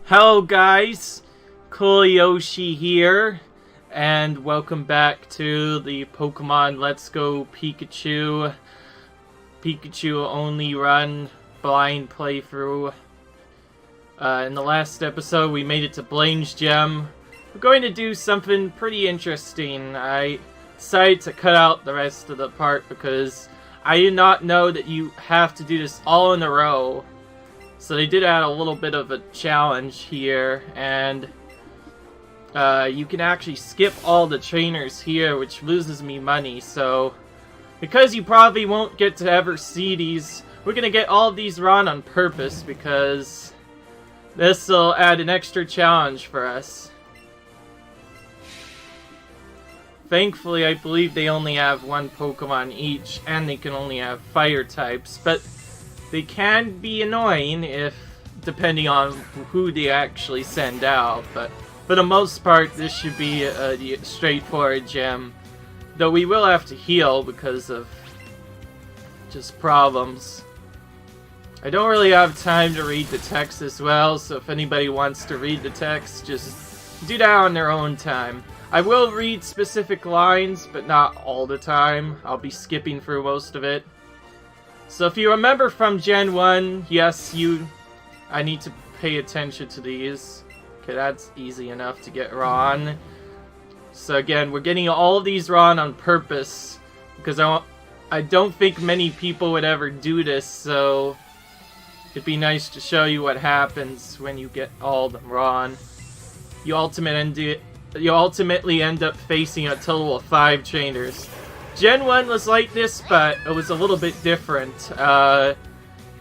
Hello guys, Cool Yoshi here, and welcome back to the Pokemon Let's Go Pikachu only run blind playthrough. In the last episode we made it to Blaine's Gem. We're going to do something pretty interesting. I decided to cut out the rest of the part because I did not know that you have to do this all in a row. So they did add a little bit of a challenge here, and you can actually skip all the trainers here, which loses me money. So because you probably won't get to ever see these, we're gonna get all of these run on purpose because this will add an extra challenge for us. Thankfully, I believe they only have one Pokemon each, and they can only have fire types, but they can be annoying depending on who they actually send out, but for the most part this should be a straightforward gem. Though we will have to heal because of just problems. I don't really have time to read the text as well, so if anybody wants to read the text, just do that on their own time. I will read specific lines, but not all the time. I'll be skipping through most of it. So if you remember from Gen 1, yes, I need to pay attention to these. Okay, that's easy enough to get wrong. So again, we're getting all of these wrong on purpose, because I don't think many people would ever do this, so it'd be nice to show you what happens when you get all of them wrong. You ultimately end up facing a total of 5 trainers. Gen 1 was like this, but it was a little bit different.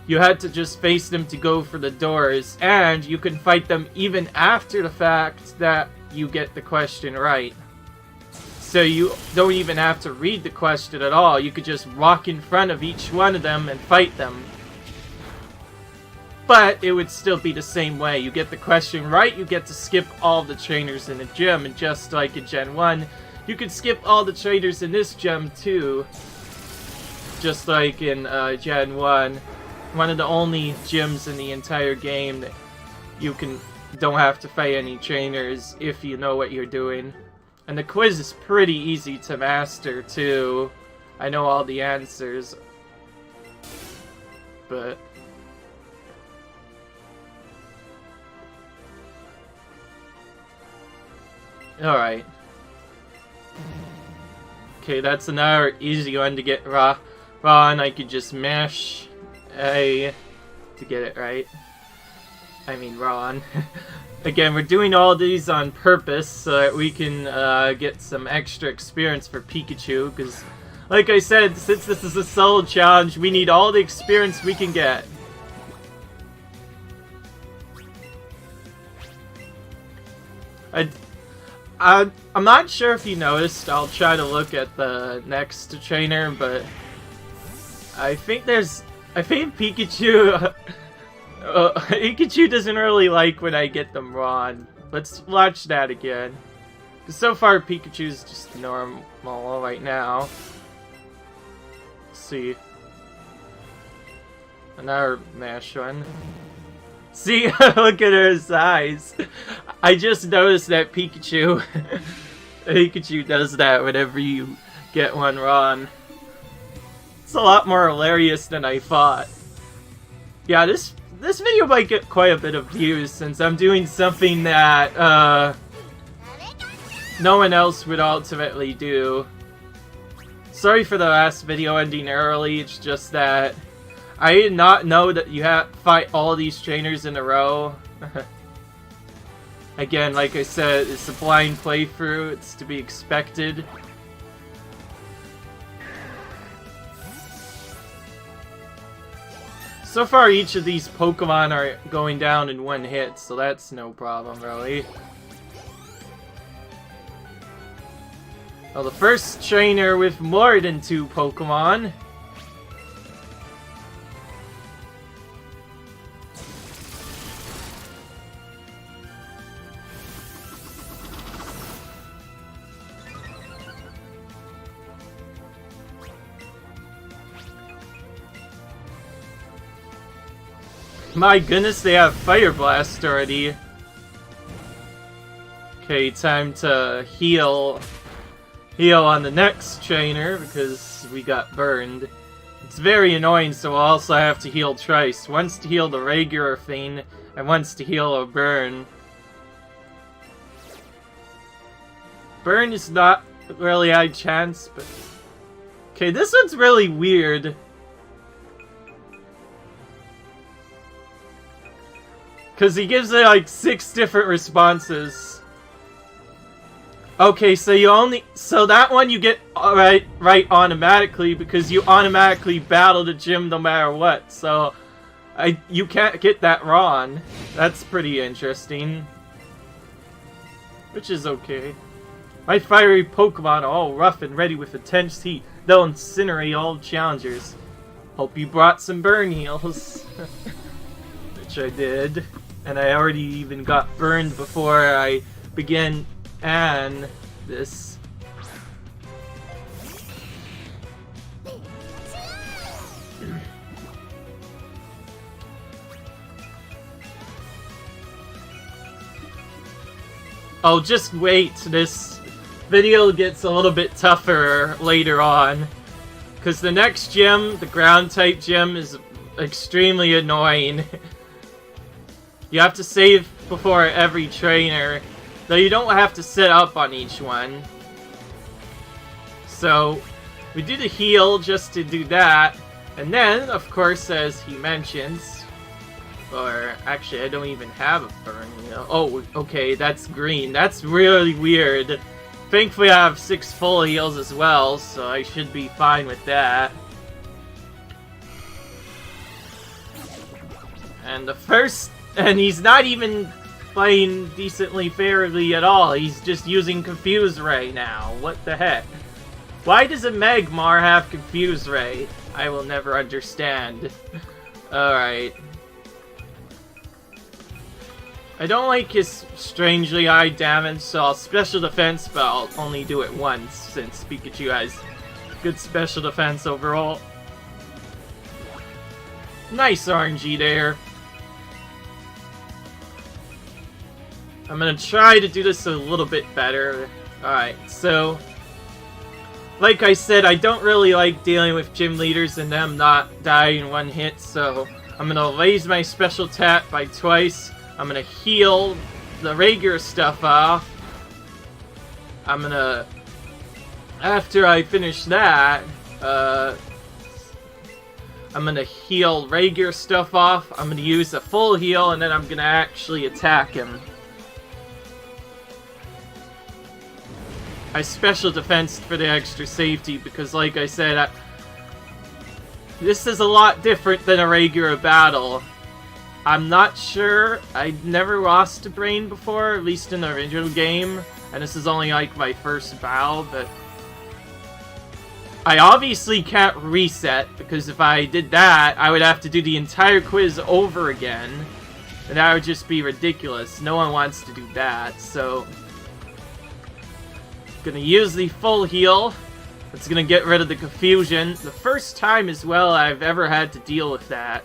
You had to just face them to go for the doors, and you can fight them even after the fact that you get the question right. So you don't even have to read the question at all. You could just walk in front of each one of them and fight them. But it would still be the same way. You get the question right, you get to skip all the trainers in the gym, and just like in Gen 1, you can skip all the trainers in this gem too. Just like in Gen 1. One of the only gyms in the entire game that you don't have to fight any trainers if you know what you're doing. And the quiz is pretty easy to master too. I know all the answers. But alright. Okay, that's another easy one to get raw, and I could just mash A to get it right. I mean Ron. Again, we're doing all these on purpose so that we can get some extra experience for Pikachu, because like I said, since this is a solo challenge, we need all the experience we can get. I'm not sure if you noticed, I'll try to look at the next trainer, but I think Pikachu Pikachu doesn't really like when I get them wrong. Let's watch that again. Because so far Pikachu's just normal right now. Let's see. Another mash one. See, look at her size. I just noticed that Pikachu does that whenever you get one wrong. It's a lot more hilarious than I thought. Yeah, this video might get quite a bit of views since I'm doing something that no one else would ultimately do. Sorry for the last video ending early, it's just that I did not know that you have to fight all these trainers in a row. Again, like I said, it's a blind playthrough, it's to be expected. So far, each of these Pokemon are going down in one hit, so that's no problem, really. Well, the first trainer with more than 2 Pokemon. My goodness, they have Fire Blast already. Okay, time to heal on the next trainer because we got burned. It's very annoying, so I'll also have to heal twice. Once to heal the regular thing, and once to heal a burn. Burn is not really high chance, but... Okay, this one's really weird. Because he gives it like 6 different responses. Okay, so you only... So that one you get right automatically because you automatically battle the gym no matter what. So you can't get that wrong. That's pretty interesting. Which is okay. My fiery Pokemon are all rough and ready with intense heat. They'll incinerate all challengers. Hope you brought some burn heals. Which I did. And I already even got burned before I began this. Oh, just wait. This video gets a little bit tougher later on. Because the next gym, the ground type gym, is extremely annoying. You have to save before every trainer. Though you don't have to set up on each one. So, we do the heal just to do that. And then, of course, as he mentions... Or, actually, I don't even have a burn. You know? Oh, okay, that's green. That's really weird. Thankfully, I have 6 full heals as well, so I should be fine with that. And the first... And he's not even playing decently fairly at all. He's just using Confuse Ray now. What the heck? Why does a Magmar have Confuse Ray? I will never understand. Alright. I don't like his strangely high damage, so I'll special defense, but I'll only do it once, since Pikachu has good special defense overall. Nice RNG there. I'm gonna try to do this a little bit better. Alright, so... Like I said, I don't really like dealing with gym leaders and them not dying in one hit, so... I'm gonna raise my special attack by twice. I'm gonna heal the regular stuff off. I'm gonna... After I finish that, I'm gonna heal regular stuff off. I'm gonna use a full heal, and then I'm gonna actually attack him. I special defensed for the extra safety because, like I said, this is a lot different than a regular battle. I'm not sure. I never lost a brain before, at least in the original game, and this is only like my first battle, but I obviously can't reset because if I did that, I would have to do the entire quiz over again, and that would just be ridiculous. No one wants to do that, so... Gonna use the full heal. It's gonna get rid of the confusion. The first time as well I've ever had to deal with that.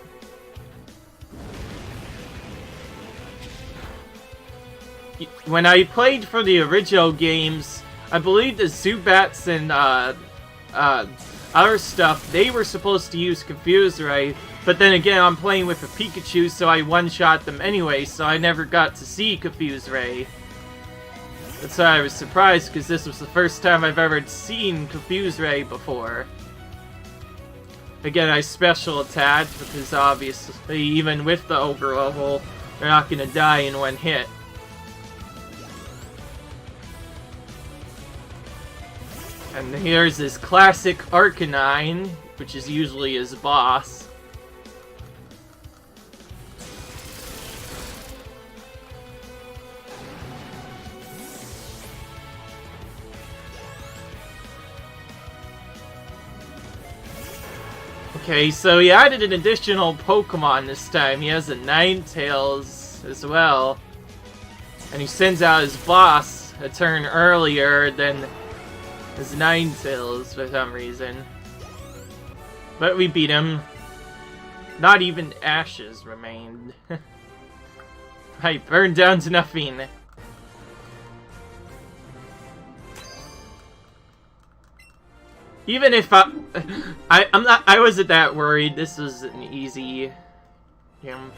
When I played for the original games, I believe the Zubats and other stuff, they were supposed to use Confuse Ray, but then again I'm playing with a Pikachu, so I one-shot them anyway, so I never got to see Confuse Ray. That's why I was surprised, because this was the first time I've ever seen Confuse Ray before. Again, I special attacked, because obviously, even with the overlevel, they're not gonna die in one hit. And here's his classic Arcanine, which is usually his boss. Okay, so he added an additional Pokemon this time. He has a Ninetales as well. And he sends out his boss a turn earlier than his Ninetales for some reason. But we beat him. Not even ashes remained. I burned down to nothing. Even if I wasn't that worried. This was an easy gym.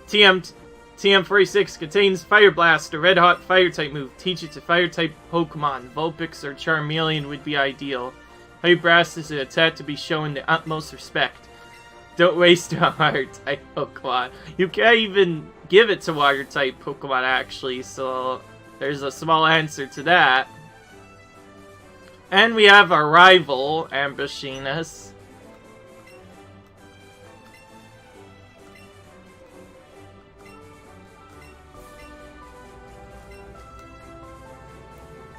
TM46 contains Fire Blast, a red-hot fire-type move. Teach it to fire-type Pokemon. Vulpix or Charmeleon would be ideal. Fire Blast is an attack to be shown the utmost respect. Don't waste a Water-type Pokemon. You can't even give it to Water-type Pokemon, actually, so there's a small answer to that. And we have our rival ambushing us.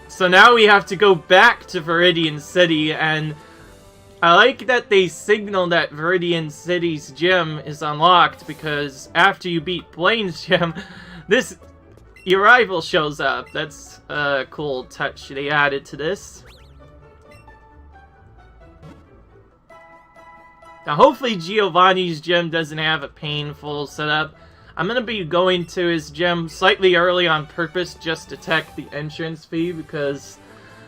So now we have to go back to Viridian City, and I like that they signal that Viridian City's gym is unlocked, because after you beat Blaine's gym, your rival shows up. That's a cool touch they added to this. Now hopefully Giovanni's gym doesn't have a painful setup. I'm going to be going to his gym slightly early on purpose just to check the entrance fee, because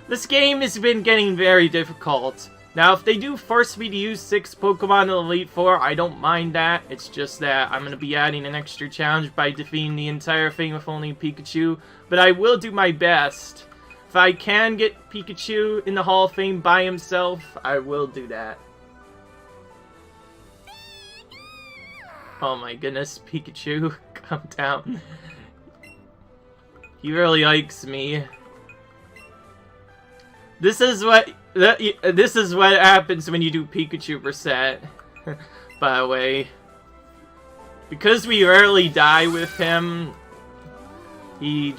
this game has been getting very difficult. Now, if they do force me to use 6 Pokemon in Elite Four, I don't mind that. It's just that I'm going to be adding an extra challenge by defeating the entire thing with only Pikachu. But I will do my best. If I can get Pikachu in the Hall of Fame by himself, I will do that. Oh my goodness, Pikachu, calm down. He really likes me. This is what happens when you do Pikachu reset. By the way, because we rarely die with him, the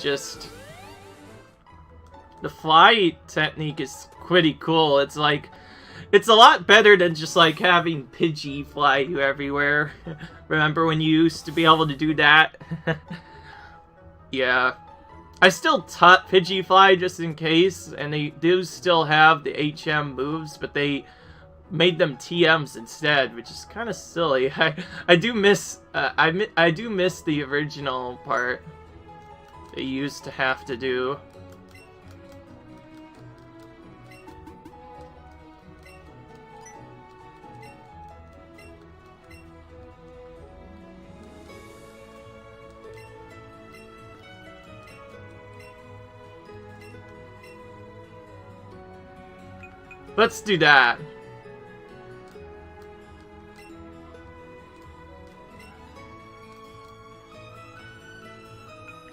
fly technique is pretty cool. It's a lot better than just like having Pidgey fly you everywhere. Remember when you used to be able to do that? Yeah. I still taught Pidgey fly just in case, and they do still have the HM moves, but they made them TMs instead, which is kind of silly. I do miss I do miss the original part they used to have to do. Let's do that.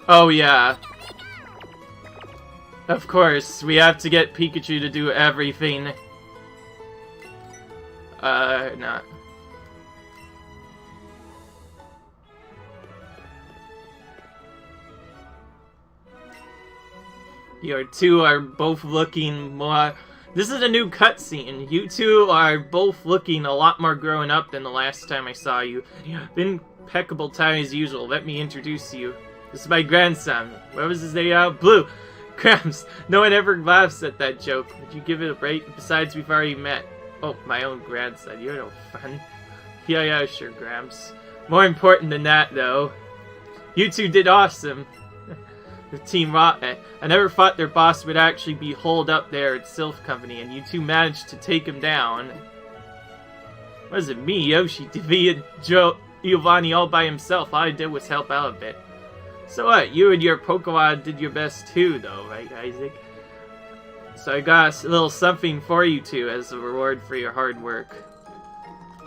Oh yeah. Of course, we have to get Pikachu to do everything. Not. You two are both looking more... This is a new cutscene. You two are both looking a lot more grown up than the last time I saw you. Impeccable time as usual. Let me introduce you. This is my grandson. What was his name? Blue. Grams. No one ever laughs at that joke. Would you give it a break? Besides, we've already met. Oh, my own grandson. You're no fun. Yeah, sure, Grams. More important than that, though. You two did awesome. Team Rocket. I never thought their boss would actually be holed up there at Sylph Company, and you two managed to take him down. Wasn't me, Yoshi defeated Giovanni all by himself. All I did was help out a bit. So what, you and your Pokemon did your best too, though, right, Isaac? So I got a little something for you two as a reward for your hard work.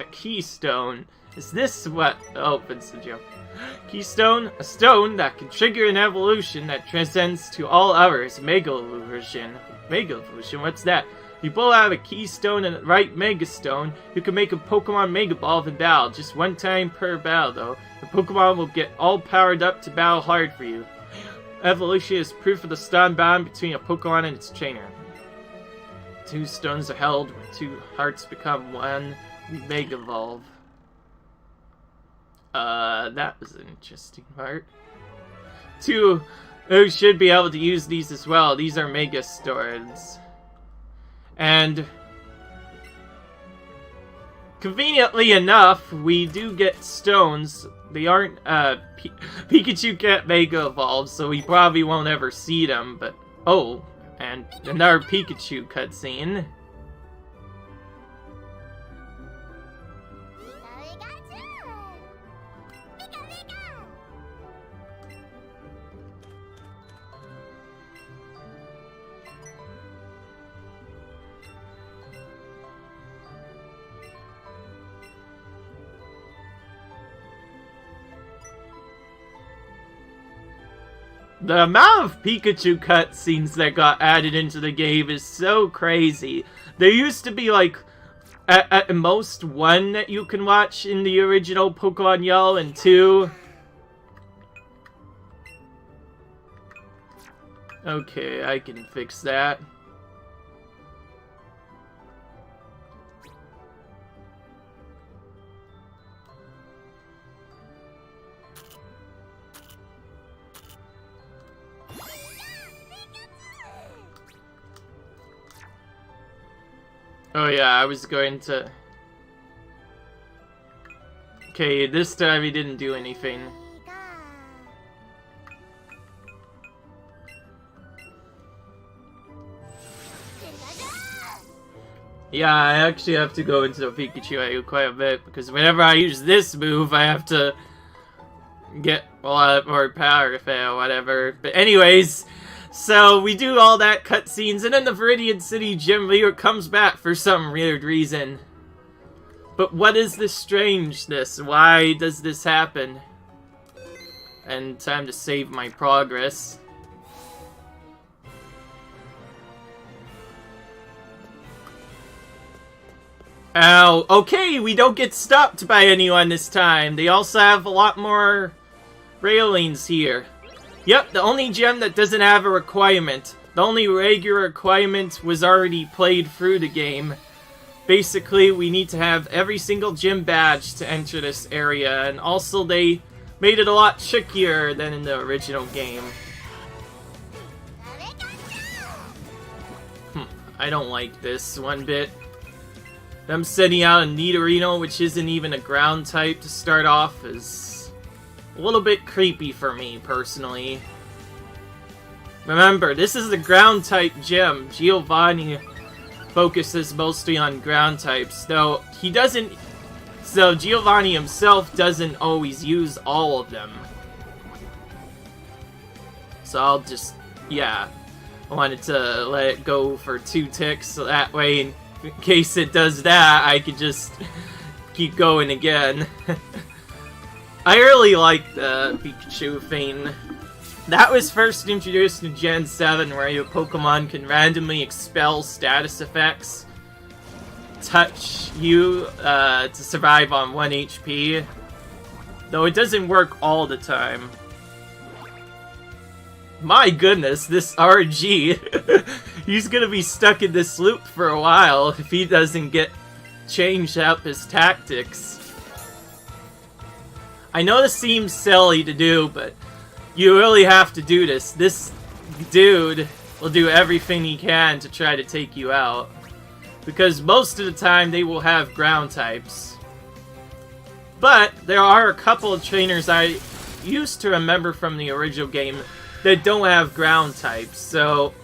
A keystone. Is this what opens the gym? Keystone, a stone that can trigger an evolution that transcends to all others. Mega Evolution. Mega Evolution, what's that? If you pull out a keystone and the right Mega Stone, you can make a Pokemon Mega Ball in battle. Just one time per battle, though. The Pokemon will get all powered up to battle hard for you. Evolution is proof of the stun bond between a Pokemon and its trainer. 2 stones are held when 2 hearts become one. Mega Evolve. That was an interesting part. 2 who should be able to use these as well. These are Mega Stones. And conveniently enough, we do get stones. They aren't, Pikachu can't Mega Evolve, so we probably won't ever see them, but... Oh, And another Pikachu cutscene. The amount of Pikachu cutscenes that got added into the game is so crazy. There used to be like, at most one that you can watch in the original Pokemon Yellow and 2. Okay, I can fix that. Oh yeah, I was going to... Okay, this time he didn't do anything. Yeah, I actually have to go into the Pikachu area quite a bit, because whenever I use this move, I have to get a lot more power if or whatever. But anyways... So, we do all that cutscenes, and then the Viridian City Gym leader comes back for some weird reason. But what is this strangeness? Why does this happen? And time to save my progress. Ow. Okay, we don't get stopped by anyone this time. They also have a lot more railings here. Yep, the only gem that doesn't have a requirement. The only regular requirement was already played through the game. Basically, we need to have every single gym badge to enter this area, and also they made it a lot trickier than in the original game. I don't like this one bit. Them sending out a Nidorino, which isn't even a ground type to start off, is a little bit creepy for me, personally. Remember, this is the ground-type gym. Giovanni focuses mostly on ground types, though he doesn't... So, Giovanni himself doesn't always use all of them. So I'll just... Yeah. I wanted to let it go for 2 ticks, so that way, in case it does that, I could just keep going again. I really like the Pikachu thing. That was first introduced in Gen 7, where your Pokemon can randomly expel status effects, touch you to survive on 1 HP, though it doesn't work all the time. My goodness, this RG, he's gonna be stuck in this loop for a while if he doesn't get changed up his tactics. I know this seems silly to do, but you really have to do this. This dude will do everything he can to try to take you out. Because most of the time they will have ground types. But there are a couple of trainers I used to remember from the original game that don't have ground types. So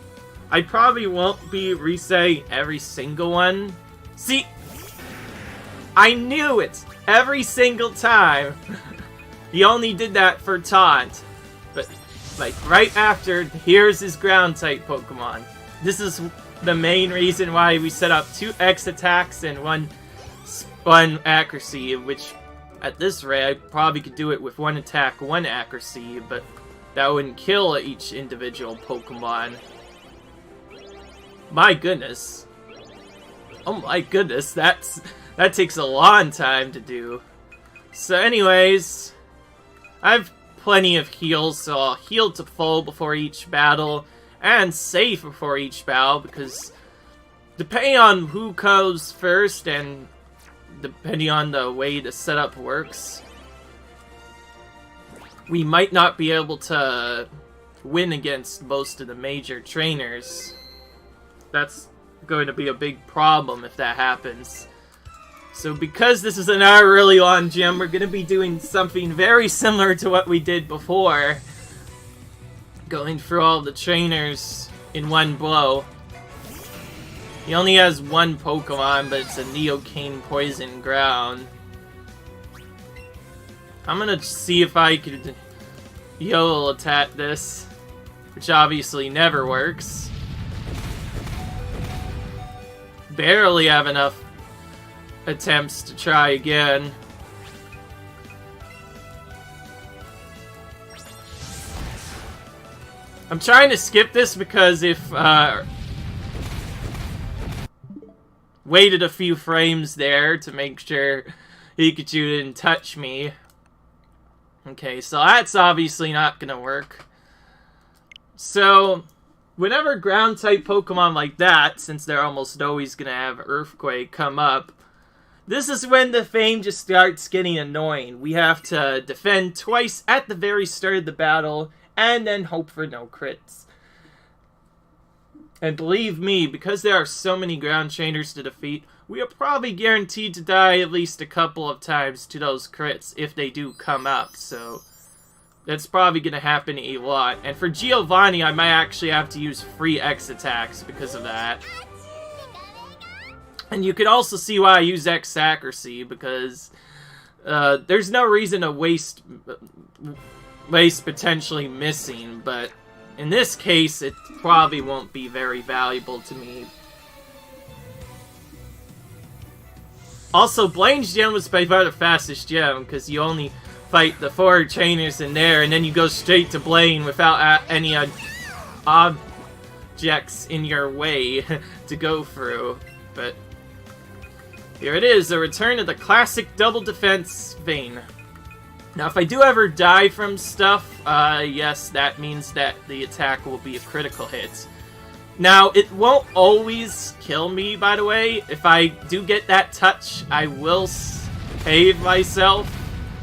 I probably won't be resetting every single one. See, I knew it every single time. He only did that for taunt. But, like, right after, here's his ground-type Pokemon. This is the main reason why we set up 2 X attacks and 1 accuracy, which, at this rate, I probably could do it with 1 attack, 1 accuracy, but that wouldn't kill each individual Pokemon. My goodness. Oh my goodness, that takes a long time to do. So anyways... I have plenty of heals, so I'll heal to full before each battle, and save before each battle, because depending on who goes first, and depending on the way the setup works, we might not be able to win against most of the major trainers. That's going to be a big problem if that happens. So because this is another really long gym, we're going to be doing something very similar to what we did before. Going through all the trainers in one blow. He only has one Pokemon, but it's a Neocane Poison Ground. I'm gonna see if I could YOLO attack this, which obviously never works. Barely have enough attempts to try again. I'm trying to skip this because if waited a few frames there to make sure Pikachu didn't touch me. Okay, so that's obviously not gonna work. So whenever ground-type Pokemon like that, since they're almost always gonna have Earthquake come up, this is when the fame just starts getting annoying. We have to defend twice at the very start of the battle, and then hope for no crits. And believe me, because there are so many ground trainers to defeat, we are probably guaranteed to die at least a couple of times to those crits if they do come up, so that's probably going to happen a lot. And for Giovanni, I might actually have to use free X attacks because of that. And you can also see why I use X accuracy, because there's no reason to waste potentially missing, but in this case, it probably won't be very valuable to me. Also, Blaine's gym was by far the fastest gym, because you only fight the 4 trainers in there, and then you go straight to Blaine without any objects in your way to go through. But here it is, a return of the classic double defense vein. Now, if I do ever die from stuff, yes, that means that the attack will be a critical hit. Now, it won't always kill me, by the way. If I do get that touch, I will save myself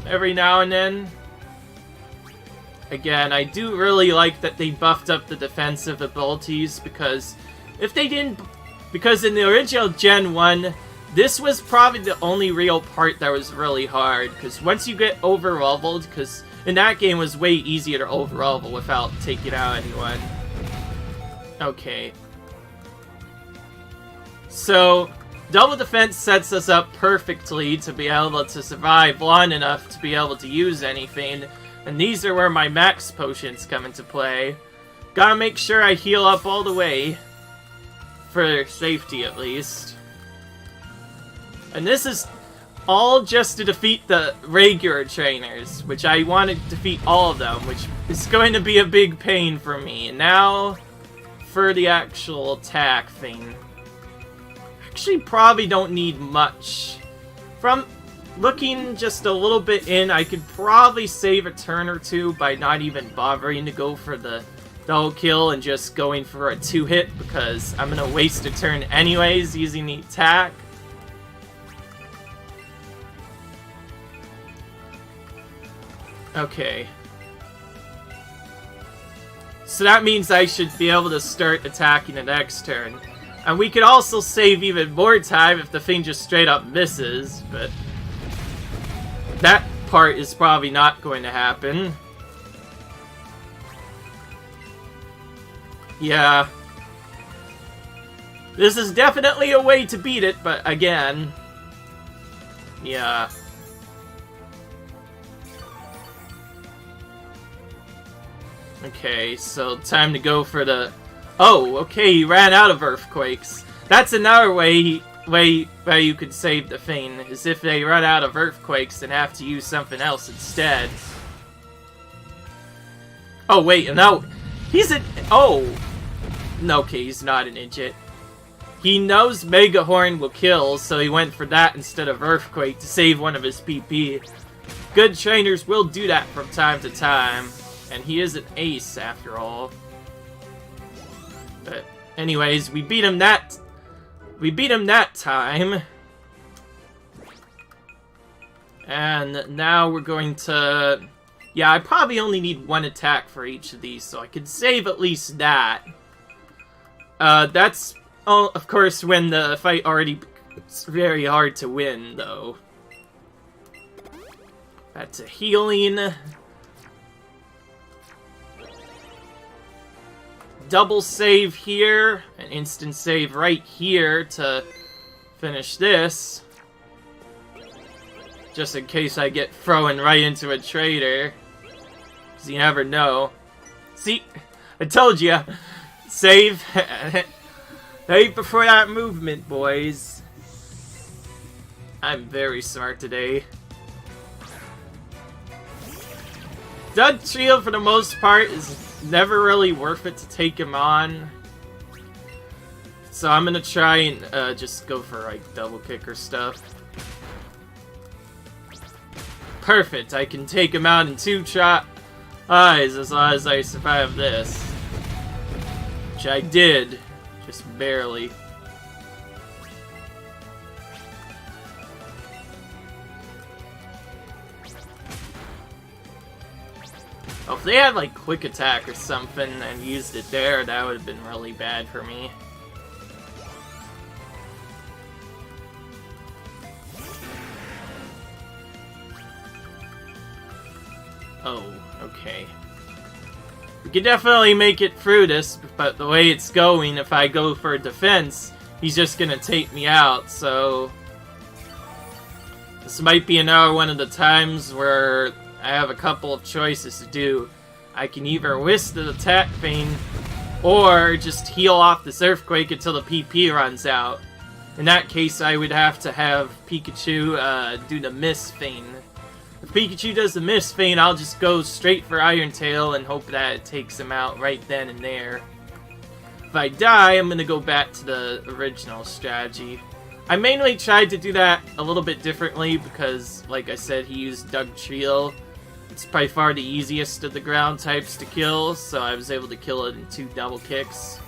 every now and then. Again, I do really like that they buffed up the defensive abilities, because if they didn't... Because in the original Gen 1, this was probably the only real part that was really hard, because once you get over-leveled, because in that game it was way easier to over-level without taking out anyone. Okay. So, double defense sets us up perfectly to be able to survive long enough to be able to use anything, and these are where my max potions come into play. Gotta make sure I heal up all the way, for safety at least. And this is all just to defeat the regular trainers, which I want to defeat all of them, which is going to be a big pain for me. And now, for the actual attack thing. Actually, probably don't need much. From looking just a little bit in, I could probably save a turn or two by not even bothering to go for the double kill and just going for a 2-hit, because I'm going to waste a turn anyways using the attack. Okay. So that means I should be able to start attacking the next turn. And we could also save even more time if the thing just straight up misses, but that part is probably not going to happen. Yeah. This is definitely a way to beat it, but again, yeah. Okay, so time to go for the... Oh, okay, he ran out of Earthquakes. That's another way you could save the thing, is if they run out of Earthquakes and have to use something else instead. Oh, wait, no. He's an... Oh! No, okay, he's not an idiot. He knows Mega Horn will kill, so he went for that instead of Earthquake to save one of his PP. Good trainers will do that from time to time. And he is an ace, after all. But anyways, we beat him that time. And now we're going to... Yeah, I probably only need one attack for each of these, so I could save at least that. That's, oh, of course, when the fight already... It's very hard to win, though. That's a healing... double save here, an instant save right here to finish this. Just in case I get thrown right into a trader. Because you never know. See? I told you. Save. Save before that movement, boys. I'm very smart today. Doug Trio, for the most part, is never really worth it to take him on. So I'm gonna try and just go for, like, double kick or stuff. Perfect, I can take him out in 2 tries as long as I survive this. Which I did, just barely. Oh, if they had like quick attack or something and used it there, that would have been really bad for me. Oh, okay. We could definitely make it through this, but the way it's going, if I go for defense, he's just gonna take me out, so... This might be another one of the times where I have a couple of choices to do. I can either whisk the attack thing, or just heal off this earthquake until the PP runs out. In that case, I would have to have Pikachu do the miss thing. If Pikachu does the miss thing, I'll just go straight for Iron Tail and hope that it takes him out right then and there. If I die, I'm gonna go back to the original strategy. I mainly tried to do that a little bit differently because, like I said, he used Doug Trio. It's by far the easiest of the ground types to kill, so I was able to kill it in 2 double kicks.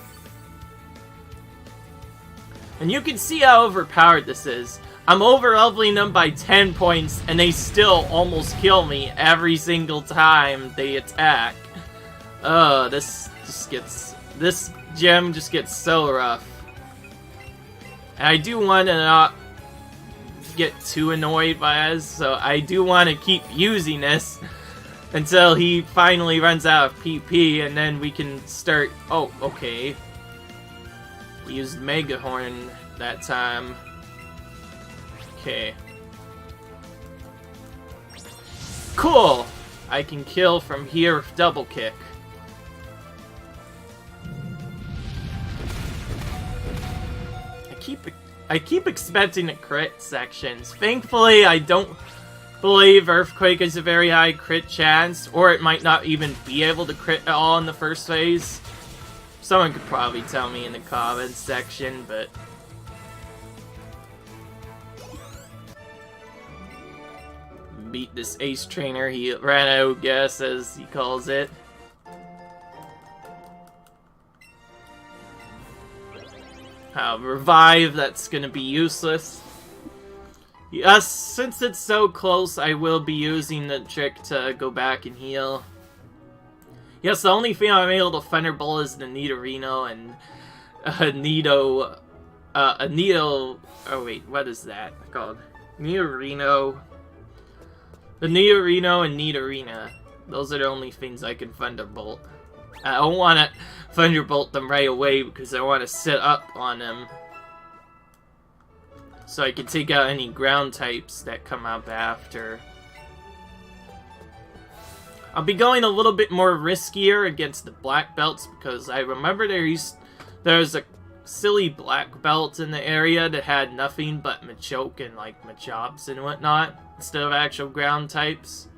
And you can see how overpowered this is. I'm over-leveling them by 10 points, and they still almost kill me every single time they attack. This gem just gets so rough. And I do want to not get too annoyed by this, so I do want to keep using this until he finally runs out of PP, and then we can start... Oh, okay. We used Mega Horn that time. Okay. Cool! I can kill from here with double kick. I keep expecting a crit sections. Thankfully, I don't believe Earthquake is a very high crit chance, or it might not even be able to crit at all in the first phase. Someone could probably tell me in the comments section, but... Beat this ace trainer, he ran out, guess, as he calls it. Revive, that's gonna be useless. Yes, since it's so close, I will be using the trick to go back and heal. Yes, the only thing I'm able to Thunderbolt is the Nidorino and Nido... Oh wait, what is that called? Nidorino... The Nidorino and Nidorina. Those are the only things I can Thunderbolt. I don't want to Thunderbolt them right away because I want to sit up on them. So I can take out any ground types that come up after. I'll be going a little bit more riskier against the black belts because I remember there's a silly black belt in the area that had nothing but Machoke and like Machops and whatnot instead of actual ground types.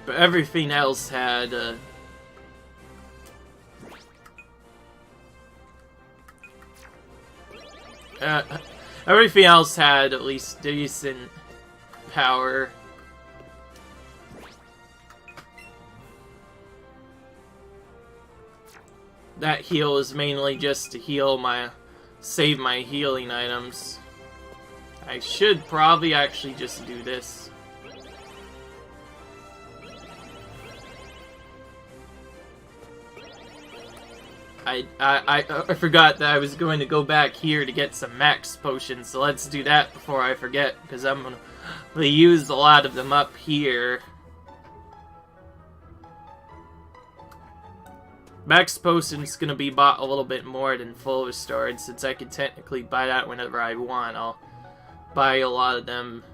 But everything else had everything else had at least decent power. That heal is mainly just to save my healing items. I should probably actually just do this. I forgot that I was going to go back here to get some max potions, so let's do that before I forget, because I'm gonna use a lot of them up here. Max Potion's gonna be bought a little bit more than full restored, since I can technically buy that whenever I want. I'll buy a lot of them.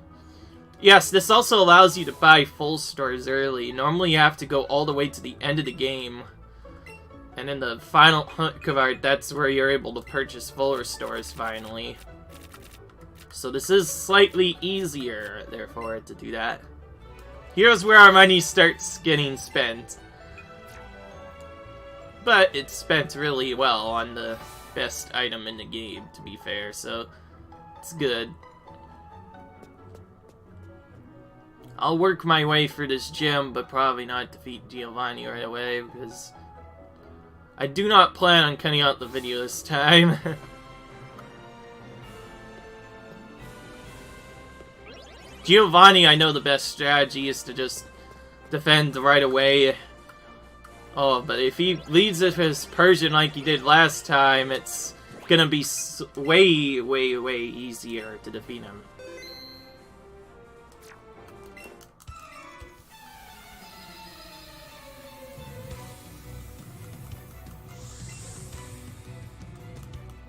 Yes, this also allows you to buy full stores early. Normally you have to go all the way to the end of the game. And in the final hunt card, that's where you're able to purchase full restores finally. So this is slightly easier, therefore, to do that. Here's where our money starts getting spent. But it's spent really well on the best item in the game, to be fair, so it's good. I'll work my way through this gym, but probably not defeat Giovanni right away, because I do not plan on cutting out the video this time. Giovanni, I know the best strategy is to just defend right away. Oh, but if he leads with his Persian like he did last time, it's gonna be way, way, way easier to defeat him.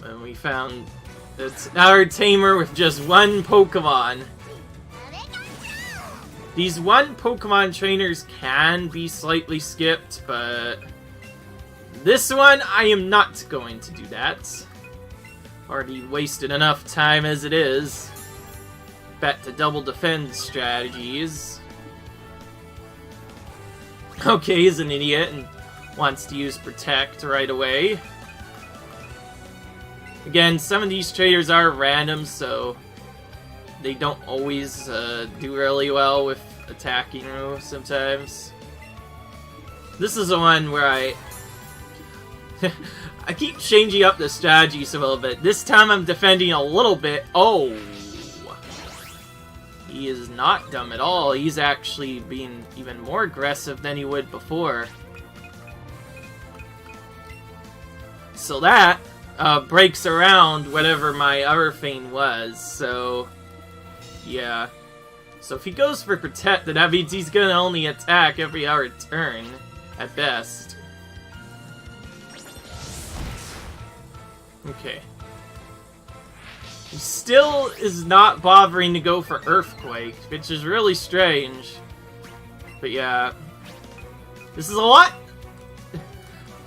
And we found it's our tamer with just one Pokemon. These one Pokemon trainers can be slightly skipped, but this one, I am not going to do that. Already wasted enough time as it is. Back to double defend strategies. Okay, he's an idiot and wants to use Protect right away. Again, some of these trainers are random, so they don't always do really well with attacking moves sometimes. This is the one where I keep changing up the strategies a little bit. This time I'm defending a little bit. Oh! He is not dumb at all. He's actually being even more aggressive than he would before. So that breaks around whatever my other thing was, so yeah. So if he goes for Protect, then that means he's gonna only attack every other turn, at best. Okay. He still is not bothering to go for Earthquake, which is really strange. But yeah. This is a lot!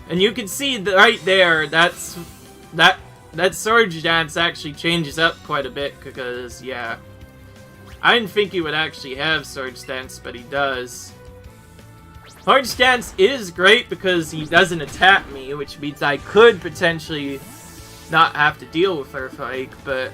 And you can see that right there, that Surge Dance actually changes up quite a bit, because, yeah. I didn't think he would actually have Surge Dance, but he does. Surge Dance is great because he doesn't attack me, which means I could potentially not have to deal with Earthquake, but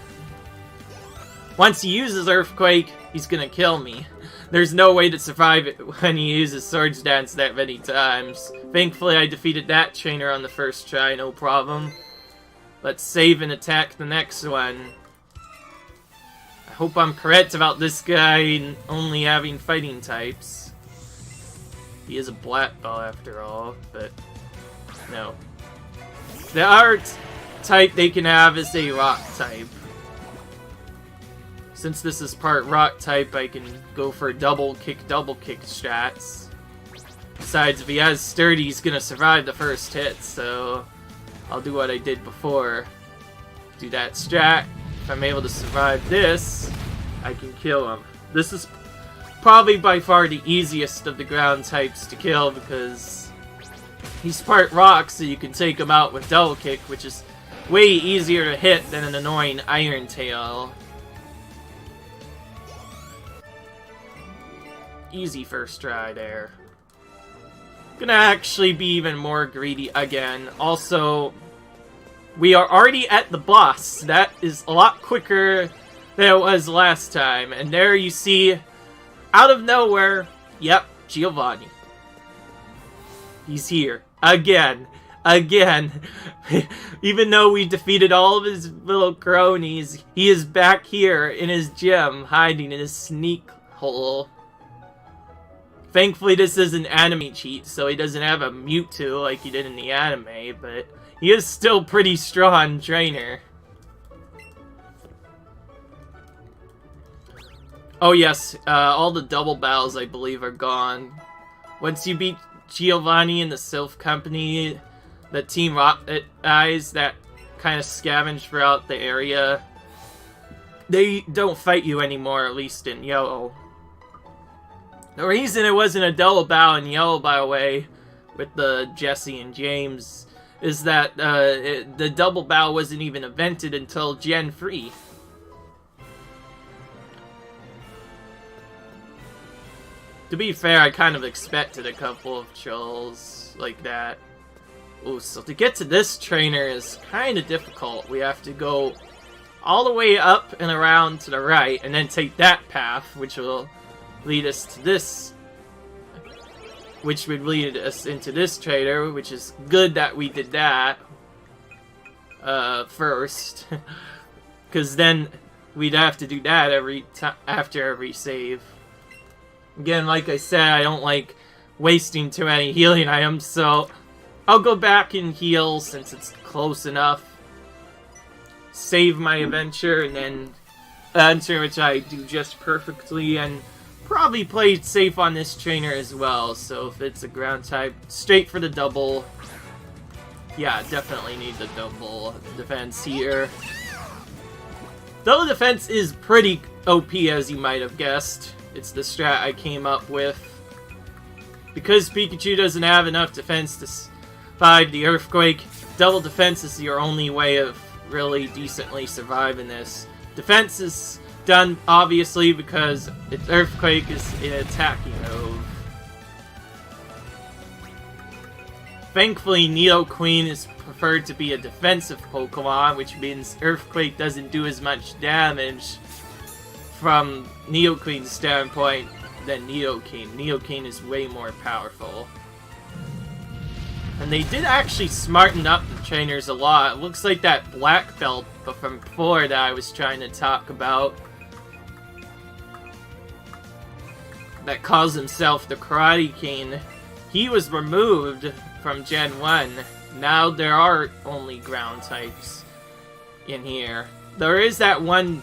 once he uses Earthquake, he's gonna kill me. There's no way to survive it when he uses Surge Dance that many times. Thankfully, I defeated that trainer on the first try, no problem. Let's save and attack the next one. I hope I'm correct about this guy only having fighting types. He is a black belt after all, but no. The other type they can have is a rock type. Since this is part rock type, I can go for double kick strats. Besides, if he has sturdy, he's gonna survive the first hit, so I'll do what I did before. Do that strat. If I'm able to survive this, I can kill him. This is probably by far the easiest of the ground types to kill because he's part rock, so you can take him out with double kick, which is way easier to hit than an annoying Iron Tail. Easy first try there. Gonna actually be even more greedy again. Also, we are already at the boss. That is a lot quicker than it was last time. And there you see, out of nowhere, yep, Giovanni. He's here. Again. Again. Even though we defeated all of his little cronies, he is back here in his gym, hiding in his sneak hole. Thankfully, this is an anime cheat, so he doesn't have a Mewtwo like he did in the anime, but he is still pretty strong trainer. Oh yes, all the double battles, I believe, are gone. Once you beat Giovanni and the Sylph Company, the Team Rocket Eyes that kind of scavenge throughout the area. They don't fight you anymore, at least in Yellow. The reason it wasn't a double bow in Yellow, by the way, with the Jesse and James, is that the double bow wasn't even invented until Gen 3. To be fair, I kind of expected a couple of trolls like that. Ooh, so to get to this trainer is kind of difficult. We have to go all the way up and around to the right, and then take that path, which will lead us to this, which would lead us into this trainer, which is good that we did that first, because then we'd have to do that every time after every save. Again, like I said, I don't like wasting too many healing items, so I'll go back and heal since it's close enough. Save my adventure, and then adventure, which I do just perfectly, and probably play safe on this trainer as well. So if it's a ground type, straight for the double. Yeah, definitely need the double defense here. Double defense is pretty OP, as you might have guessed. It's the strat I came up with. Because Pikachu doesn't have enough defense to survive the Earthquake, double defense is your only way of really decently surviving this. Defense is done, obviously, because its Earthquake is in attacking mode. Thankfully, Nidoqueen is preferred to be a defensive Pokemon, which means Earthquake doesn't do as much damage from Nidoqueen's standpoint than Nidoking. Nidoking is way more powerful. And they did actually smarten up the trainers a lot. It looks like that black belt from before that I was trying to talk about, that calls himself the Karate King, he was removed from Gen 1. Now there are only ground types in here. There is that one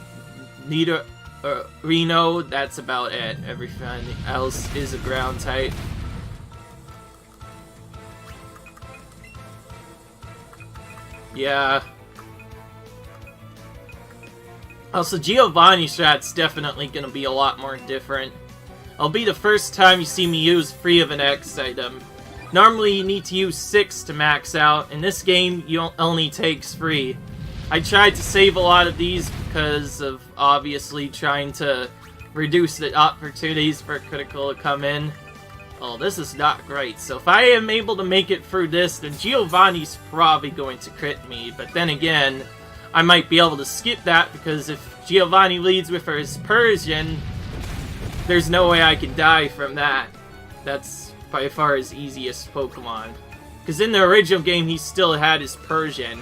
Reno, that's about it. Everything else is a ground type. Yeah. Also, Giovanni strat's definitely gonna be a lot more different. It'll be the first time you see me use 3 of an X item. Normally you need to use 6 to max out. In this game, you only takes 3. I tried to save a lot of these because of obviously trying to reduce the opportunities for critical to come in. Oh, this is not great. So if I am able to make it through this, then Giovanni's probably going to crit me. But then again, I might be able to skip that because if Giovanni leads with his Persian, there's no way I can die from that. That's by far his easiest Pokemon. Because in the original game, he still had his Persian.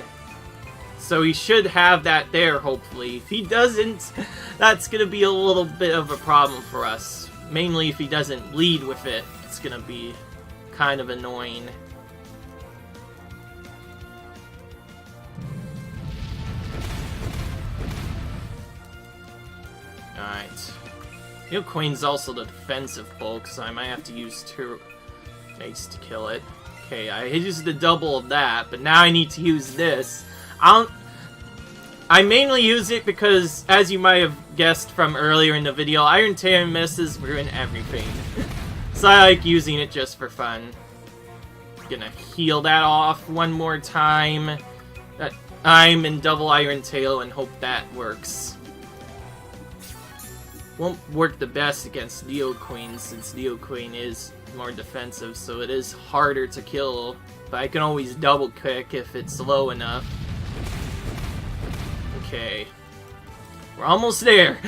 So he should have that there, hopefully. If he doesn't, that's going to be a little bit of a problem for us. Mainly if he doesn't lead with it, it's going to be kind of annoying. Alright. Nidoqueen's also the defensive bulk, so I might have to use 2 mates to kill it. Okay, I used the double of that, but now I need to use this. I mainly use it because, as you might have guessed from earlier in the video, Iron Tail misses ruin everything. So I like using it just for fun. Gonna heal that off one more time. I'm in double Iron Tail and hope that works. Won't work the best against Nidoqueen since Nidoqueen is more defensive, so it is harder to kill. But I can always double kick if it's low enough. Okay. We're almost there.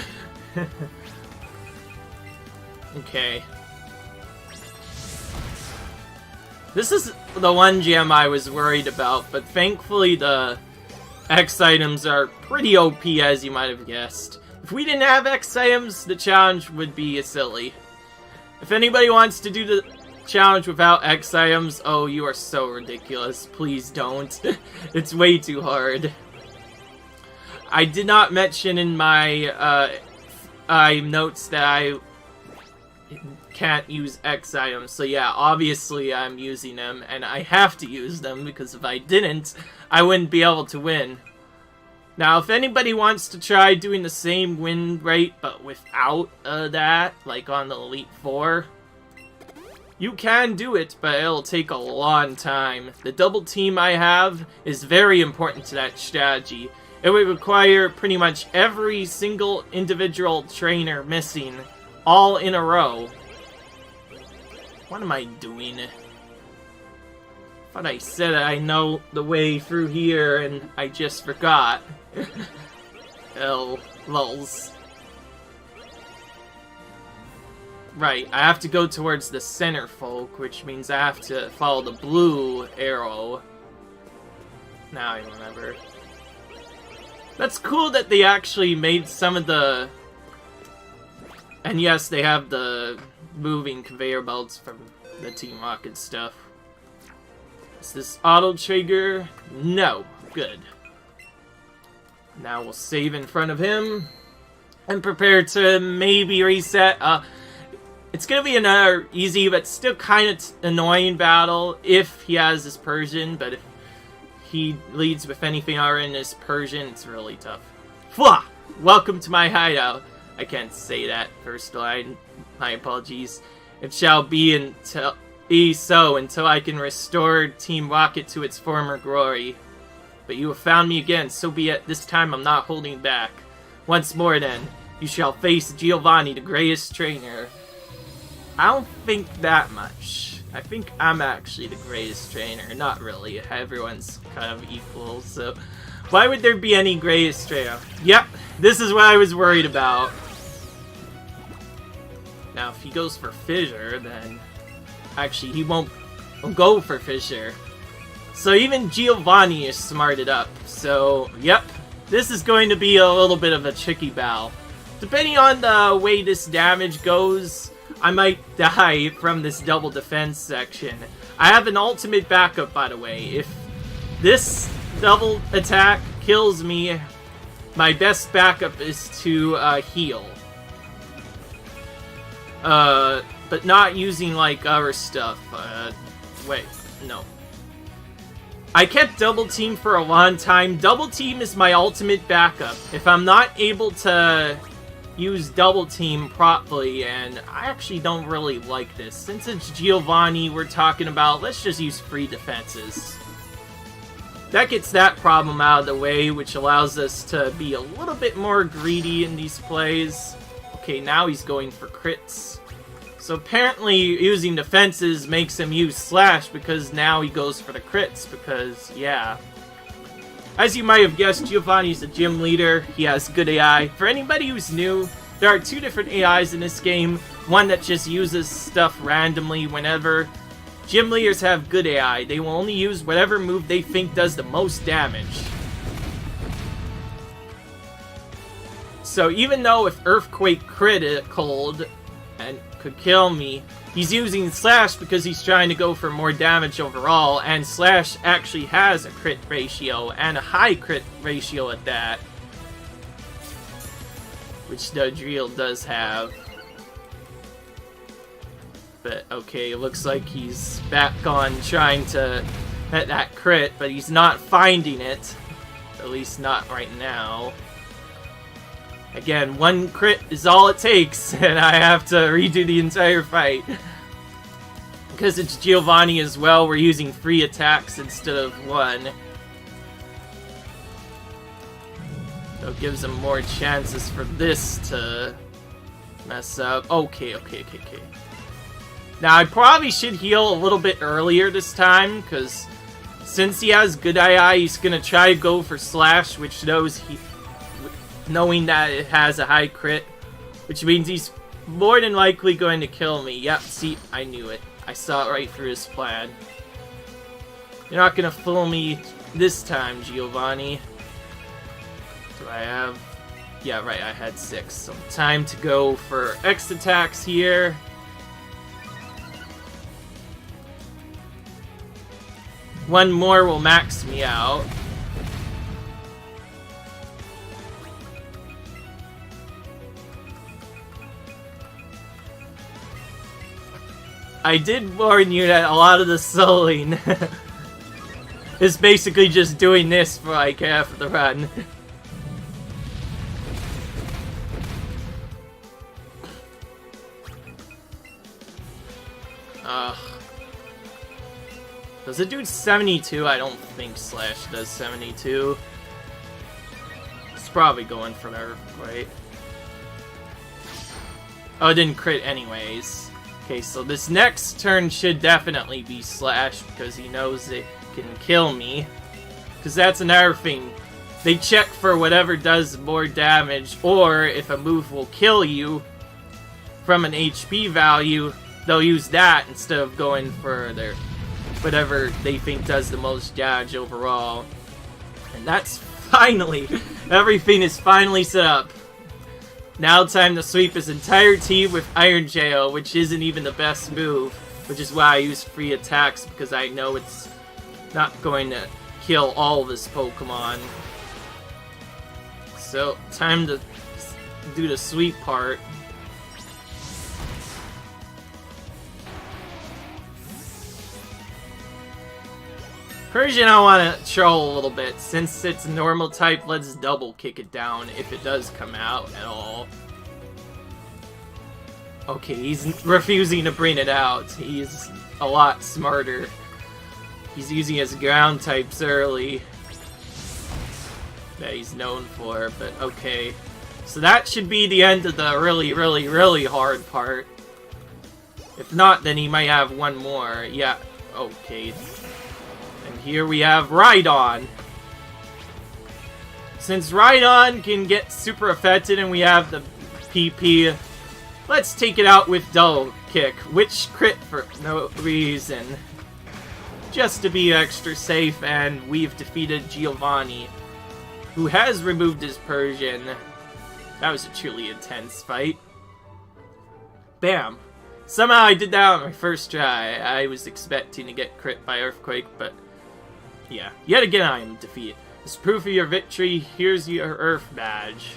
Okay. This is the one gem I was worried about, but thankfully the X items are pretty OP, as you might have guessed. If we didn't have X items, the challenge would be silly. If anybody wants to do the challenge without X items, oh, you are so ridiculous. Please don't. It's way too hard. I did not mention in my notes that I can't use X items. So yeah, obviously I'm using them, and I have to use them, because if I didn't, I wouldn't be able to win. Now, if anybody wants to try doing the same win rate, but without that, like on the Elite Four, you can do it, but it'll take a long time. The double team I have is very important to that strategy. It would require pretty much every single individual trainer missing, all in a row. What am I doing? Thought I said I know the way through here, and I just forgot. Lulz. Right, I have to go towards the center folk, which means I have to follow the blue arrow. Now I remember. That's cool that they actually made some of the... And yes, they have the moving conveyor belts from the Team Rocket stuff. Is this auto trigger? No. Good. Now we'll save in front of him. And prepare to maybe reset. It's gonna be another easy, but still kind of annoying battle if he has this Persian, but if he leads with anything other in this Persian, it's really tough. Fwah! Welcome to my hideout. I can't say that first line. My apologies. It shall be so until I can restore Team Rocket to its former glory. But you have found me again, so be it. This time I'm not holding back. Once more then, you shall face Giovanni, the greatest trainer. I don't think that much. I think I'm actually the greatest trainer. Not really. Everyone's kind of equal, so... Why would there be any greatest trainer? Yep, this is what I was worried about. Now, if he goes for Fissure, then... Actually, he won't go for Fissure. So even Giovanni is smarted up. So, yep. This is going to be a little bit of a tricky battle. Depending on the way this damage goes, I might die from this double defense section. I have an ultimate backup, by the way. If this double attack kills me, my best backup is to heal. But not using, like, other stuff. Wait, no. I kept Double Team for a long time. Double Team is my ultimate backup. If I'm not able to use Double Team properly, and I actually don't really like this. Since it's Giovanni we're talking about, let's just use free defenses. That gets that problem out of the way, which allows us to be a little bit more greedy in these plays. Okay, now he's going for crits. So apparently using defenses makes him use Slash because now he goes for the crits because, yeah. As you might have guessed, Giovanni's a gym leader. He has good AI. For anybody who's new, there are two different AIs in this game. One that just uses stuff randomly whenever. Gym leaders have good AI. They will only use whatever move they think does the most damage. So even though if Earthquake criticaled and could kill me, he's using Slash because he's trying to go for more damage overall, and Slash actually has a crit ratio, and a high crit ratio at that. Which the drill does have. But okay, it looks like he's back on trying to hit that crit, but he's not finding it. At least not right now. Again, one crit is all it takes, and I have to redo the entire fight. Because it's Giovanni as well, we're using free attacks instead of one. So it gives him more chances for this to mess up. Okay. Now, I probably should heal a little bit earlier this time, because since he has good AI, he's going to try to go for Slash, which knows knowing that it has a high crit, which means he's more than likely going to kill me. Yep, see, I knew it. I saw it right through his plan. You're not going to fool me this time, Giovanni. Do I have... Yeah, right, I had 6. So time to go for X attacks here. One more will max me out. I did warn you that a lot of the soloing is basically just doing this for like half of the run. Does it do 72? I don't think Slash does 72. It's probably going for the Earthquake. Oh, it didn't crit anyways. Okay, so this next turn should definitely be Slash because he knows it can kill me. Because that's another thing. They check for whatever does more damage, or if a move will kill you from an HP value, they'll use that instead of going for their whatever they think does the most damage overall. And that's finally, everything is finally set up. Now time to sweep his entire team with Iron Jail, which isn't even the best move, which is why I use free attacks, because I know it's not going to kill all of his Pokemon. So, time to do the sweep part. Persian I want to troll a little bit. Since it's normal type, let's double kick it down if it does come out at all. Okay, he's refusing to bring it out. He's a lot smarter. He's using his ground types early. That he's known for, but okay. So that should be the end of the really, really, really hard part. If not, then he might have one more. Yeah, okay. And here we have Rhydon. Since Rhydon can get super affected and we have the PP, let's take it out with Double Kick, which crit for no reason. Just to be extra safe, and we've defeated Giovanni, who has removed his Persian. That was a truly intense fight. Bam. Somehow I did that on my first try. I was expecting to get crit by Earthquake, but yeah. Yet again I am defeated. As proof of your victory, here's your Earth badge.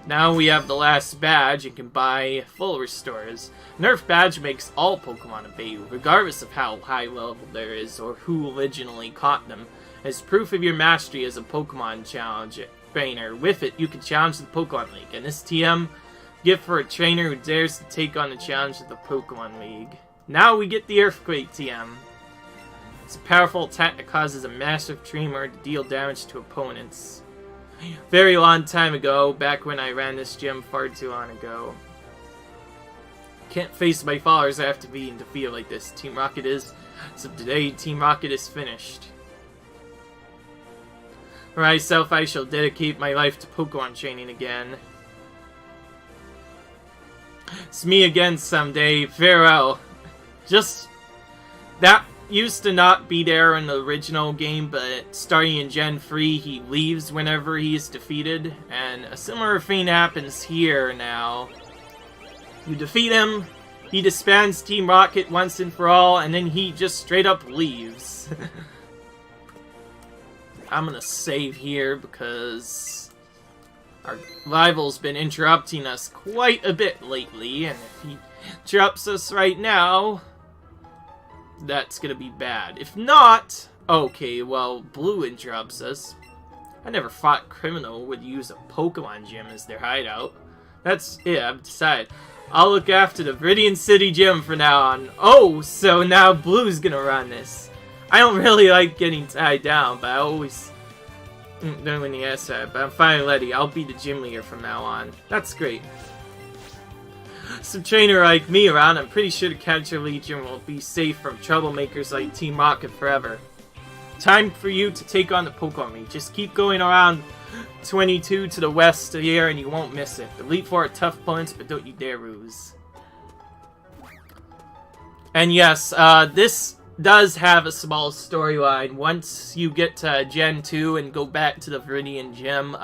Now we have the last badge and can buy full restores. An Earth badge makes all Pokemon obey you, regardless of how high level there is or who originally caught them. As proof of your mastery as a Pokemon challenge trainer, with it you can challenge the Pokemon League, and this TM, gift for a trainer who dares to take on the challenge of the Pokemon League. Now we get the Earthquake TM. It's a powerful attack that causes a massive tremor to deal damage to opponents. Very long time ago, back when I ran this gym far too long ago. Can't face my followers after being defeated like this. Team Rocket is. So today, Team Rocket is finished. For myself, I shall dedicate my life to Pokemon training again. It's me again someday. Farewell. Just that used to not be there in the original game, but starting in Gen 3, he leaves whenever he is defeated, and a similar thing happens here now. You defeat him, he disbands Team Rocket once and for all, and then he just straight up leaves. I'm gonna save here because our rival's been interrupting us quite a bit lately, and if he interrupts us right now, that's gonna be bad. If not, okay, well, Blue interrupts us. I never thought Criminal would use a Pokemon gym as their hideout. That's it, I've decided. I'll look after the Viridian City gym from now on. Oh, so now Blue's gonna run this. I don't really like getting tied down, but I always don't win the SI, but I'm finally ready. I'll be the gym leader from now on. That's great. Some trainer like me around, I'm pretty sure the Catcher Legion will be safe from troublemakers like Team Rocket forever. Time for you to take on the Pokemon League. Just keep going around 22 to the west here and you won't miss it. The Elite Four are tough opponents, but don't you dare lose. And yes, this does have a small storyline. Once you get to Gen 2 and go back to the Viridian Gym,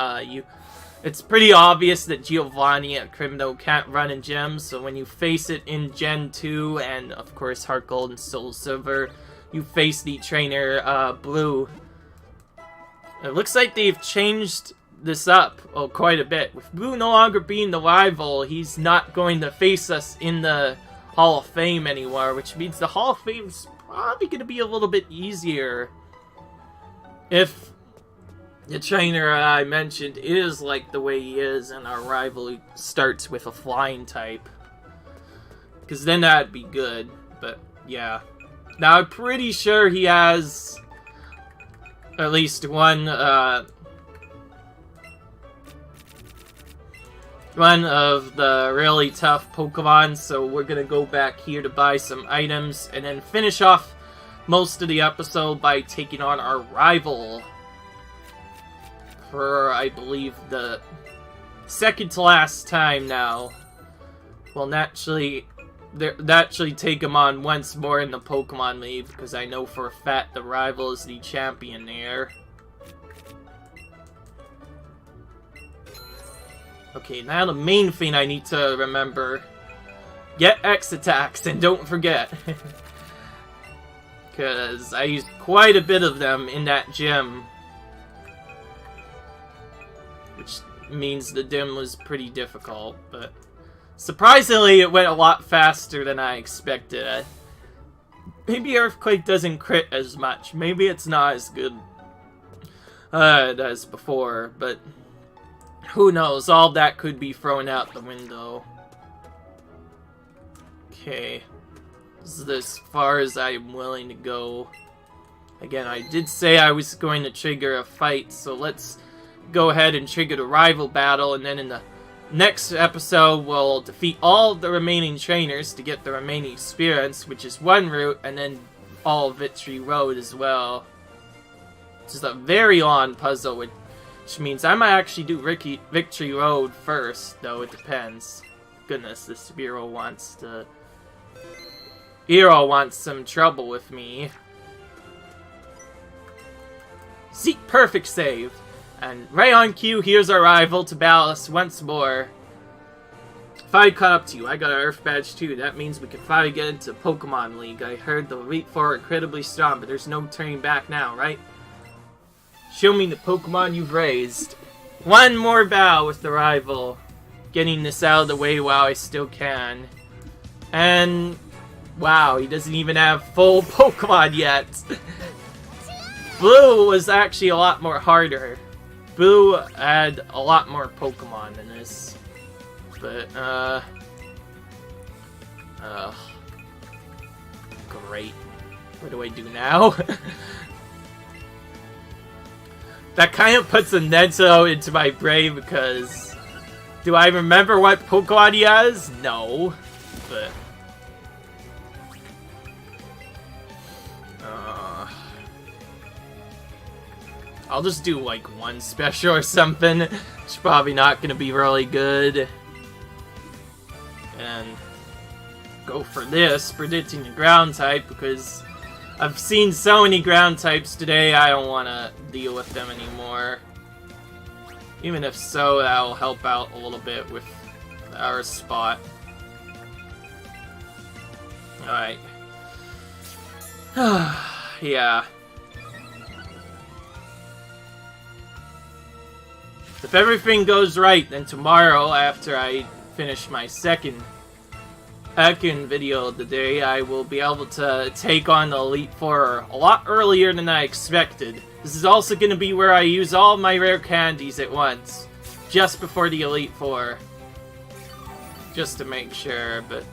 it's pretty obvious that Giovanni at Criminal can't run in gyms, so when you face it in Gen 2, and of course Heart Gold and Soul Silver, you face the trainer, Blue. It looks like they've changed this up quite a bit. With Blue no longer being the rival, he's not going to face us in the Hall of Fame anymore, which means the Hall of Fame's probably going to be a little bit easier if the trainer I mentioned is like the way he is and our rival starts with a flying type. Because then that'd be good, but yeah. Now I'm pretty sure he has at least one of the really tough Pokemon, so we're gonna go back here to buy some items and then finish off most of the episode by taking on our rival for, I believe, the second to last time now. We'll naturally take him on once more in the Pokemon League, because I know for a fact the rival is the champion there. Okay, now the main thing I need to remember. Get X attacks, and don't forget. Because I used quite a bit of them in that gym. Which means the gym was pretty difficult, but surprisingly it went a lot faster than I expected. Maybe Earthquake doesn't crit as much. Maybe it's not as good as before, but who knows? All that could be thrown out the window. Okay. This is as far as I'm willing to go. Again, I did say I was going to trigger a fight, so let's go ahead and trigger the rival battle, and then in the next episode we'll defeat all the remaining trainers to get the remaining experience, which is one route, and then all Victory Road as well. It's just a very long puzzle, which means I might actually do Victory Road first, though it depends. Goodness, this Hero wants some trouble with me. Seek perfect save. And right on cue, here's our rival to battle us once more. If I caught up to you, I got an Earth Badge too. That means we can finally get into Pokemon League. I heard the Elite Four are incredibly strong, but there's no turning back now, right? Show me the Pokemon you've raised. One more battle with the rival. Getting this out of the way while I still can. And wow, he doesn't even have full Pokemon yet. Blue was actually a lot more harder. Blue had a lot more Pokemon than this. But, great. What do I do now? That kind of puts a Nezo into my brain because do I remember what Pokemon he has? No. But I'll just do like one special or something. It's probably not gonna be really good. And go for this, predicting the ground type, because I've seen so many ground types today, I don't want to deal with them anymore. Even if so, that'll help out a little bit with our spot. Alright. Yeah. If everything goes right, then tomorrow, after I finish my second video of the day, I will be able to take on the Elite Four a lot earlier than I expected. This is also going to be where I use all my rare candies at once, just before the Elite Four. Just to make sure, but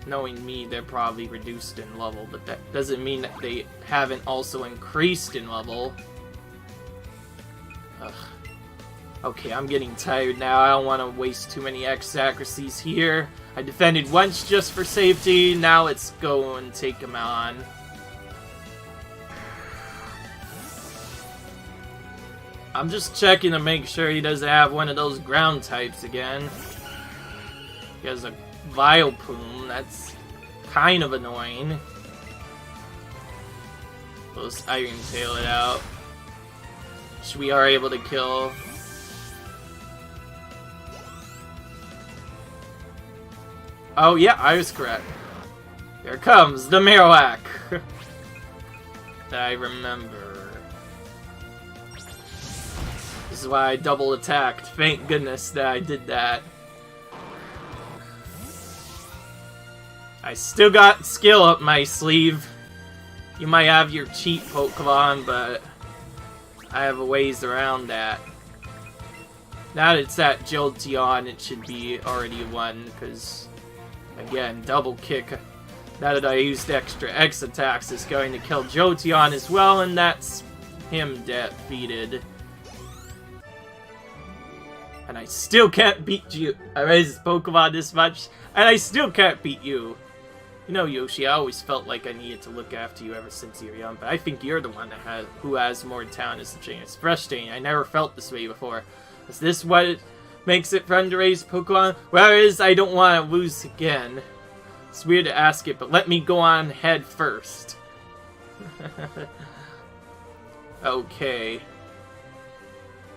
knowing me, they're probably reduced in level, but that doesn't mean that they haven't also increased in level. Ugh. Okay, I'm getting tired now. I don't want to waste too many X-accuracies here. I defended once just for safety. Now let's go and take him on. I'm just checking to make sure he doesn't have one of those ground types again. He has a Vileplume. That's kind of annoying. Let's Iron Tail it out. Which we are able to kill. Oh yeah, I was correct. Here comes the Marowak. I remember. This is why I double attacked. Thank goodness that I did that. I still got skill up my sleeve. You might have your cheat Pokemon, but I have a ways around that. Now that it's at Jolteon, it should be already won, because, again, double kick. Now that I used extra X attacks, is going to kill Jolteon as well, and that's him defeated. And I still can't beat you. I raised Pokemon this much, and I still can't beat you. You know, Yoshi, I always felt like I needed to look after you ever since you were young, but I think you're the one who has more talent as a trainer. It's frustrating. I never felt this way before. Is this what it makes it fun to raise Pokemon? Whereas I don't want to lose again. It's weird to ask it, but let me go on head first. Okay.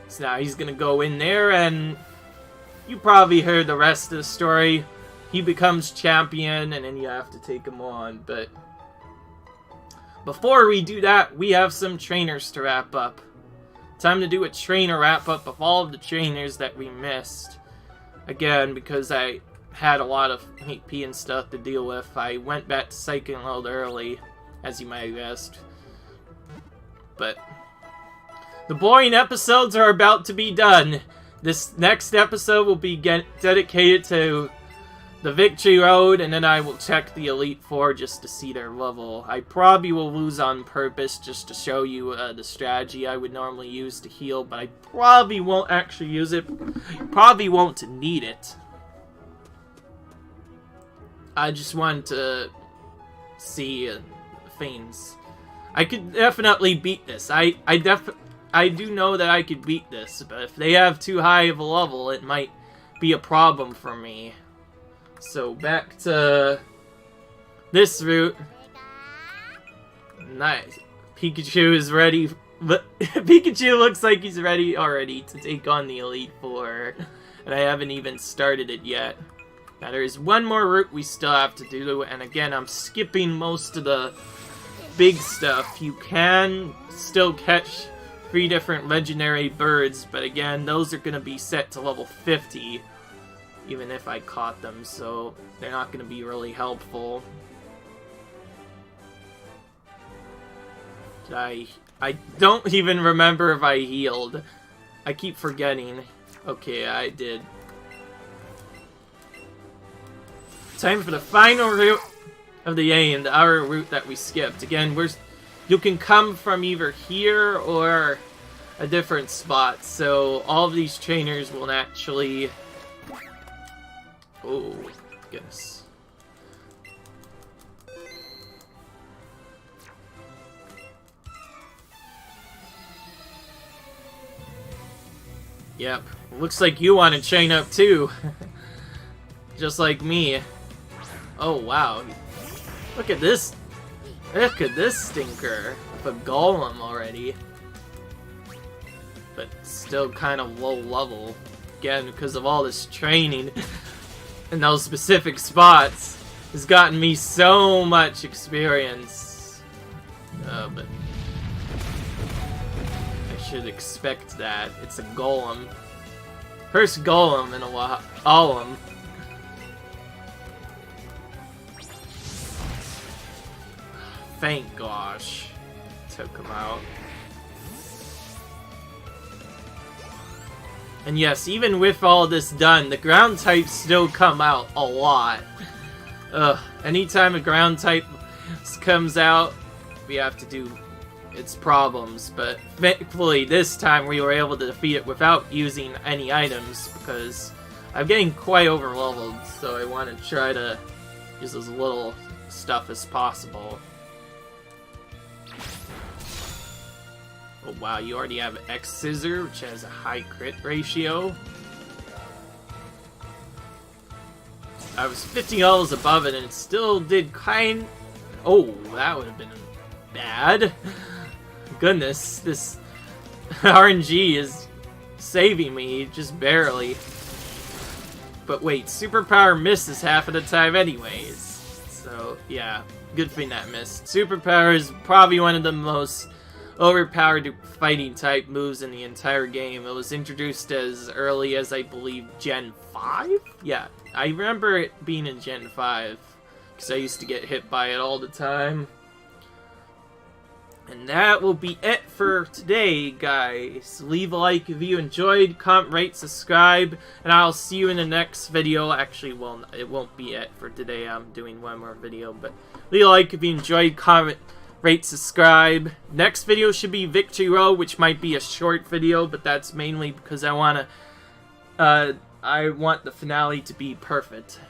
So now he's gonna go in there, and you probably heard the rest of the story. He becomes champion, and then you have to take him on, but before we do that, we have some trainers to wrap up. Time to do a trainer wrap-up of all of the trainers that we missed. Again, because I had a lot of HP and stuff to deal with, I went back to Psychic a little early, as you might have guessed. But the boring episodes are about to be done. This next episode will be dedicated to the Victory Road, and then I will check the Elite Four just to see their level. I probably will lose on purpose just to show you the strategy I would normally use to heal, but I probably won't actually use it. Probably won't need it. I just want to see things. I could definitely beat this. I do know that I could beat this, but if they have too high of a level, it might be a problem for me. So back to this route. Nice. Pikachu is ready. But Pikachu looks like he's ready already to take on the Elite Four. And I haven't even started it yet. Now there's one more route we still have to do. And again, I'm skipping most of the big stuff. You can still catch 3 different legendary birds. But again, those are going to be set to level 50. Even if I caught them, so they're not going to be really helpful. I don't even remember if I healed. I keep forgetting. Okay, I did. Time for the final route of the game, our route that we skipped. Again, you can come from either here or a different spot, so all of these trainers will naturally... Oh, goodness. Yep, looks like you want to chain up too. Just like me. Oh, wow. Look at this. Look at this stinker. With a golem already. But still kind of low level. Again, because of all this training. In those specific spots has gotten me so much experience. But I should expect that. It's a golem. First golem in a while. Golem. Thank gosh. Took him out. And yes, even with all this done, the ground types still come out a lot. Anytime a ground type comes out, we have to do its problems. But thankfully, this time we were able to defeat it without using any items, because I'm getting quite over-leveled, so I want to try to use as little stuff as possible. Oh wow, you already have X-Scissor, which has a high crit ratio. I was 50 levels above it, and it still did kind... Oh, that would have been bad. Goodness, this RNG is saving me, just barely. But wait, Superpower misses half of the time anyways. So, yeah, good thing that missed. Superpower is probably one of the most overpowered fighting type moves in the entire game. It was introduced as early as, I believe, Gen 5? Yeah, I remember it being in Gen 5. because I used to get hit by it all the time. And that will be it for today, guys. Leave a like if you enjoyed, comment, rate, subscribe, and I'll see you in the next video. Actually, well, it won't be it for today. I'm doing one more video, but leave a like if you enjoyed, comment, rate, subscribe. Next video should be Victory Road, which might be a short video, but that's mainly because I want the finale to be perfect.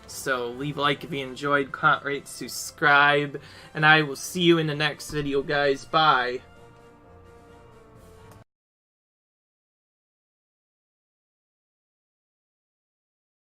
So leave a like if you enjoyed, comment, rate, subscribe, and I will see you in the next video, guys. Bye.